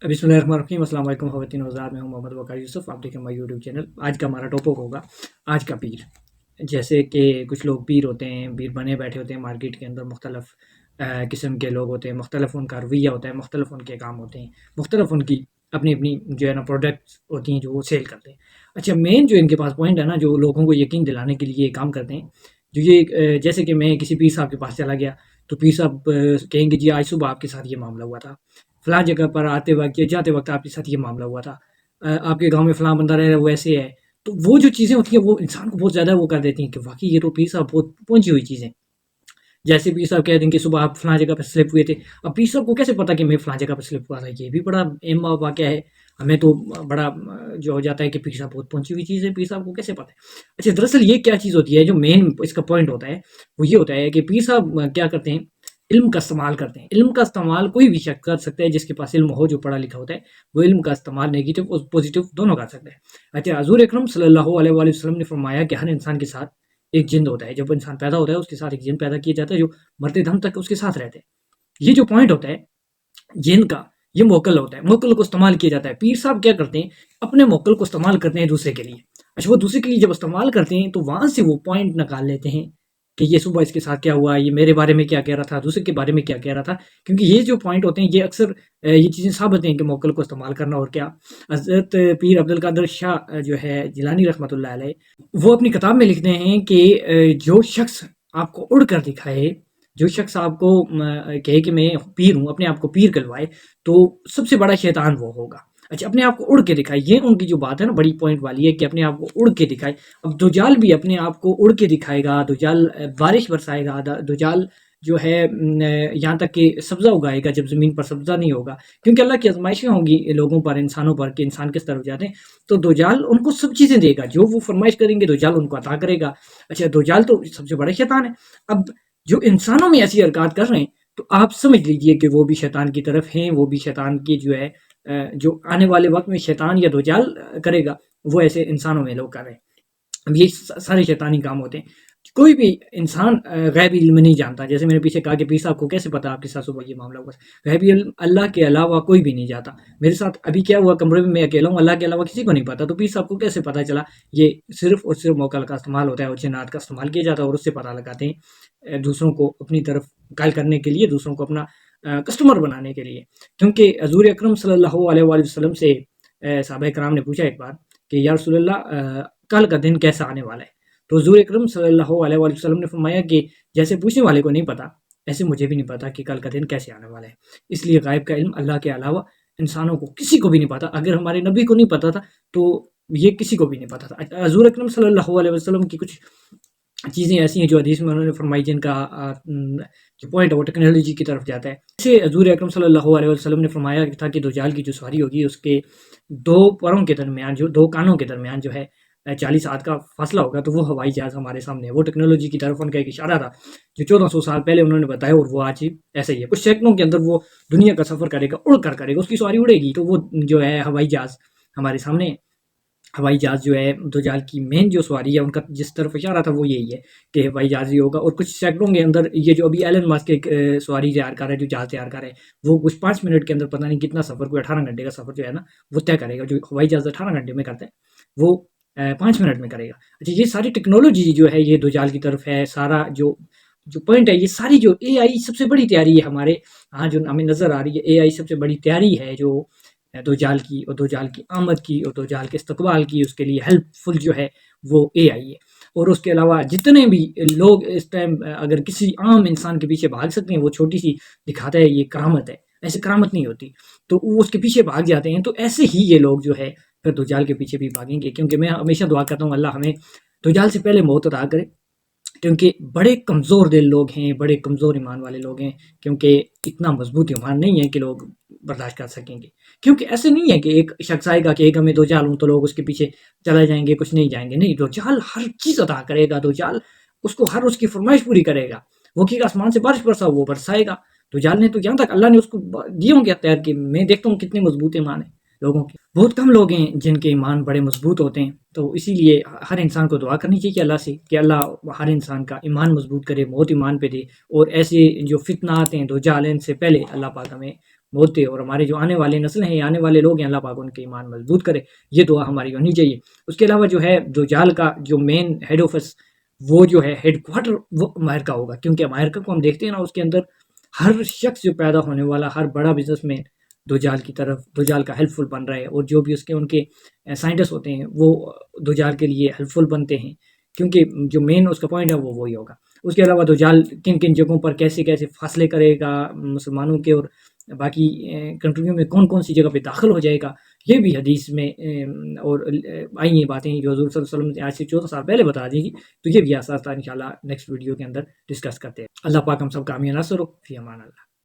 بسم اللہ الرحمن الرحیم۔ السلام علیکم خواتین و حضرات، میں ہوں محمد وقار یوسف، آپ دیکھیں ہمارا یوٹیوب چینل۔ آج کا ہمارا ٹاپک ہوگا آج کا پیر۔ جیسے کہ کچھ لوگ پیر ہوتے ہیں، پیر بنے بیٹھے ہوتے ہیں مارکیٹ کے اندر، مختلف قسم کے لوگ ہوتے ہیں، مختلف ان کا رویہ ہوتا ہے، مختلف ان کے کام ہوتے ہیں، مختلف ان کی اپنی اپنی جو ہے نا پروڈکٹس ہوتی ہیں جو وہ سیل کرتے ہیں۔ اچھا، مین جو ان کے پاس پوائنٹ ہے نا، جو لوگوں کو یقین دلانے کے لیے یہ کام کرتے ہیں، جو یہ جیسے کہ میں کسی پیر صاحب کے پاس چلا گیا تو پیر صاحب کہیں گے جی آج صبح آپ کے ساتھ یہ معاملہ ہوا تھا، فلاں جگہ پر آتے وقت یا جاتے وقت آپ کے ساتھ یہ معاملہ ہوا تھا، آپ کے گاؤں میں فلاں بندہ رہ رہا ہے وہ ایسے ہے۔ تو وہ جو چیزیں ہوتی ہیں وہ انسان کو بہت زیادہ وہ کر دیتی ہیں کہ واقعی یہ تو پیر صاحب بہت پہنچی ہوئی چیزیں۔ جیسے پیر صاحب کہہ دیں کہ صبح آپ فلاں جگہ پہ سلپ ہوئے تھے، اب پیر صاحب کو کیسے پتا کہ میں فلاں جگہ پہ سلپ ہوا تھا؟ یہ بھی بڑا اہم واقعہ ہے، ہمیں تو بڑا جو ہو جاتا ہے کہ پیر صاحب بہت پہنچی ہوئی چیز ہے، پیر صاحب کو کیسے پتا ہے؟ اچھا، دراصل یہ کیا چیز ہوتی ہے جو مین اس کا پوائنٹ ہوتا ہے، وہ یہ ہوتا ہے کہ پیر صاحب کیا کرتے ہیں، علم کا استعمال کرتے ہیں۔ علم کا استعمال کوئی بھی شخص کر سکتا ہے جس کے پاس علم ہو، جو پڑھا لکھا ہوتا ہے، وہ علم کا استعمال نیگیٹو اور پازیٹیو دونوں کر سکتا ہے۔ اچھا، حضور اکرم صلی اللہ علیہ وآلہ وسلم نے فرمایا کہ ہر انسان کے ساتھ ایک جن ہوتا ہے، جب انسان پیدا ہوتا ہے اس کے ساتھ ایک جن پیدا کیا جاتا ہے جو مرتے دم تک اس کے ساتھ رہتے ہیں۔ یہ جو پوائنٹ ہوتا ہے جن کا، یہ موکل ہوتا ہے، موکل کو استعمال کیا جاتا ہے۔ پیر صاحب کیا کرتے ہیں، اپنے موکل کو استعمال کرتے ہیں دوسرے کے لیے۔ اچھا، وہ دوسرے کے لیے جب استعمال کرتے ہیں تو وہاں سے وہ پوائنٹ نکال لیتے ہیں کہ یہ صبح اس کے ساتھ کیا ہوا، یہ میرے بارے میں کیا کہہ رہا تھا، دوسرے کے بارے میں کیا کہہ رہا تھا، کیونکہ یہ جو پوائنٹ ہوتے ہیں یہ اکثر یہ چیزیں ثابت ہیں کہ موکل کو استعمال کرنا۔ اور کیا حضرت پیر عبد القادر شاہ جو ہے جیلانی رحمۃ اللہ علیہ، وہ اپنی کتاب میں لکھتے ہیں کہ جو شخص آپ کو اڑ کر دکھائے، جو شخص آپ کو کہے کہ میں پیر ہوں، اپنے آپ کو پیر کہلوائے، تو سب سے بڑا شیطان وہ ہوگا۔ اچھا، اپنے آپ کو اڑ کے دکھائے، یہ ان کی جو بات ہے نا بڑی پوائنٹ والی ہے کہ اپنے آپ کو اڑ کے دکھائے۔ اب دجال بھی اپنے آپ کو اڑ کے دکھائے گا، دجال بارش برسائے گا، دجال جو ہے یہاں تک کہ سبزہ اگائے گا جب زمین پر سبزہ نہیں ہوگا، کیونکہ اللہ کی آزمائشیں ہوں گی لوگوں پر، انسانوں پر، کہ انسان کس طرف جاتے ہیں۔ تو دجال ان کو سب چیزیں دے گا، جو وہ فرمائش کریں گے دجال ان کو عطا کرے گا۔ اچھا، دجال تو سب سے بڑا شیطان ہے۔ اب جو انسانوں میں ایسی حرکات کر رہے ہیں تو آپ سمجھ لیجئے کہ وہ بھی شیطان کی طرف ہیں، وہ بھی شیطان کی جو ہے جو آنے والے وقت میں شیطان یا دجال کرے گا، وہ ایسے انسانوں میں لوگ کر رہے ہیں۔ اب یہ سارے شیطانی کام ہوتے ہیں۔ کوئی بھی انسان غیبی علم نہیں جانتا، جیسے میں نے پیچھے کہا کہ پیر صاحب کو کیسے پتا آپ کے ساتھ صبح یہ معاملہ ہوا۔ غیبی علم اللہ کے علاوہ کوئی بھی نہیں جاتا۔ میرے ساتھ ابھی کیا ہوا، کمرے میں میں اکیلا ہوں، اللہ کے علاوہ کسی کو نہیں پتا، تو پیر صاحب کو کیسے پتا چلا؟ یہ صرف اور صرف موکل کا استعمال ہوتا ہے اور جنات کا استعمال کیا جاتا ہے، اور اس سے پتہ لگاتے ہیں دوسروں کو اپنی طرف قائل کرنے کے لیے، دوسروں کو اپنا کسٹمر بنانے کے لیے۔ کیونکہ حضور اکرم صلی اللہ علیہ وآلہ وسلم سے صحابہ کرام نے پوچھا ایک بار کہ یا رسول اللہ کل کا دن کیسا آنے والا ہے؟ تو حضور اکرم صلی اللہ علیہ وآلہ وسلم نے فرمایا کہ جیسے پوچھنے والے کو نہیں پتا، ایسے مجھے بھی نہیں پتا کہ کل کا دن کیسے آنے والا ہے۔ اس لیے غائب کا علم اللہ کے علاوہ انسانوں کو کسی کو بھی نہیں پتا۔ اگر ہمارے نبی کو نہیں پتا تھا تو یہ کسی کو بھی نہیں پتا تھا۔ حضور اکرم صلی اللہ علیہ وسلم کی کچھ چیزیں ایسی ہیں جو حدیث میں انہوں نے فرمائی، جن کا جو پوائنٹ ہے وہ ٹیکنالوجی کی طرف جاتا ہے۔ جیسے حضور اکرم صلی اللہ علیہ وسلم نے فرمایا تھا کہ دجال کی جو سواری ہوگی اس کے دو پروں کے درمیان، جو دو کانوں کے درمیان جو ہے 40 ہاتھ کا فاصلہ ہوگا، تو وہ ہوائی جہاز ہمارے سامنے ہے۔ وہ ٹیکنالوجی کی طرف ان کا ایک اشارہ تھا جو 1400 سال پہلے انہوں نے بتایا، اور وہ آج ایسا ہی ہے۔ کچھ سیکنڈوں کے اندر وہ دنیا کا سفر کرے گا، اڑ کر کرے گا، اس کی سواری اڑے گی۔ تو وہ جو ہے ہوائی جہاز ہمارے سامنے ہے۔ ہوائی جہاز جو ہے دجال کی مین جو سواری ہے، ان کا جس طرف اشارہ تھا وہ یہی ہے کہ ہوائی جہاز ہی ہوگا۔ اور کچھ سیکنڈوں کے اندر یہ جو ابھی ایلن ماسک ایک سواری تیار کر رہا ہے، جو جہاز تیار کر رہا ہے، وہ کچھ 5 منٹ کے اندر پتہ نہیں کتنا سفر، کوئی 18 گھنٹے کا سفر جو ہے نا وہ طے کرے گا۔ جو ہوائی جہاز 18 گھنٹے میں کرتا ہے وہ 5 منٹ میں کرے گا۔ اچھا، یہ ساری ٹیکنالوجی جو ہے یہ دجال کی طرف ہے۔ سارا جو پوائنٹ ہے، یہ ساری جو اے آئی سب سے بڑی تیاری ہے ہمارے ہاں جو ہمیں نظر آ رہی ہے، اے آئی سب سے بڑی تیاری ہے جو دجال کی، اور دجال کی آمد کی، اور دجال کے استقبال کی، اس کے لیے ہیلپ فل جو ہے وہ اے آئی ہے۔ اور اس کے علاوہ جتنے بھی لوگ اس ٹائم اگر کسی عام انسان کے پیچھے بھاگ سکتے ہیں، وہ چھوٹی سی دکھاتا ہے یہ کرامت ہے، ایسے کرامت نہیں ہوتی، تو وہ اس کے پیچھے بھاگ جاتے ہیں۔ تو ایسے ہی یہ لوگ جو ہے پھر دجال کے پیچھے بھی بھاگیں گے، کیونکہ میں ہمیشہ دعا کرتا ہوں اللہ ہمیں دجال سے پہلے موت عطا کرے، کیونکہ بڑے کمزور دل لوگ ہیں، بڑے کمزور ایمان والے لوگ ہیں، کیونکہ اتنا مضبوط ایمان نہیں ہے کہ لوگ برداشت کر سکیں گے۔ کیونکہ ایسے نہیں ہے کہ ایک شخص آئے گا کہ ایک ہمیں دجال ہوں تو لوگ اس کے پیچھے چلے جائیں گے، کچھ نہیں جائیں گے۔ نہیں، دجال ہر چیز عطا کرے گا، دجال اس کو ہر اس کی فرمائش پوری کرے گا۔ وہ کہ آسمان سے بارش برسا وہ برسائے گا۔ دجال نے تو یہاں تک اللہ نے اس کو دیے ہوں گے اختیار، کہ میں دیکھتا ہوں کتنے مضبوط ایمان ہے لوگوں کے۔ بہت کم لوگ ہیں جن کے ایمان بڑے مضبوط ہوتے ہیں، تو اسی لیے ہر انسان کو دعا کرنی چاہیے اللہ سے کہ اللہ ہر انسان کا ایمان مضبوط کرے، موت ایمان پہ دے، اور ایسے جو فتنات ہیں دجال ان سے پہلے اللہ پاک ہمیں بولتے، اور ہمارے جو آنے والے نسل ہیں، آنے والے لوگ ہیں، اللہ پاک ان کے ایمان مضبوط کرے، یہ دعا ہماری ہونی چاہیے۔ اس کے علاوہ جو ہے دجال کا جو مین ہیڈ آفس، وہ جو ہے ہیڈ کوارٹر وہ امریکہ ہوگا، کیونکہ امریکہ کو ہم دیکھتے ہیں نا، اس کے اندر ہر شخص جو پیدا ہونے والا، ہر بڑا بزنس مین دجال کی طرف، دجال کا ہیلپ فل بن رہا ہے، اور جو بھی اس کے ان کے سائنٹسٹ ہوتے ہیں وہ دجال کے لیے ہیلپ فل بنتے ہیں، کیونکہ جو مین اس کا پوائنٹ ہے وہ وہی ہوگا۔ اس کے علاوہ دجال کن کن جگہوں پر کیسے کیسے فاصلے کرے گا مسلمانوں کے، اور باقی کنٹریوں میں کون کون سی جگہ پہ داخل ہو جائے گا، یہ بھی حدیث میں اور آئی ہیں باتیں جو حضور صلی اللہ علیہ وسلم نے آج سے 14 سال پہلے بتا دی گی، تو یہ بھی آسان ان شاء اللہ نیکسٹ ویڈیو کے اندر ڈسکس کرتے ہیں۔ اللہ پاک ہم سب کا حامی ناصر ہو، فی امان اللہ۔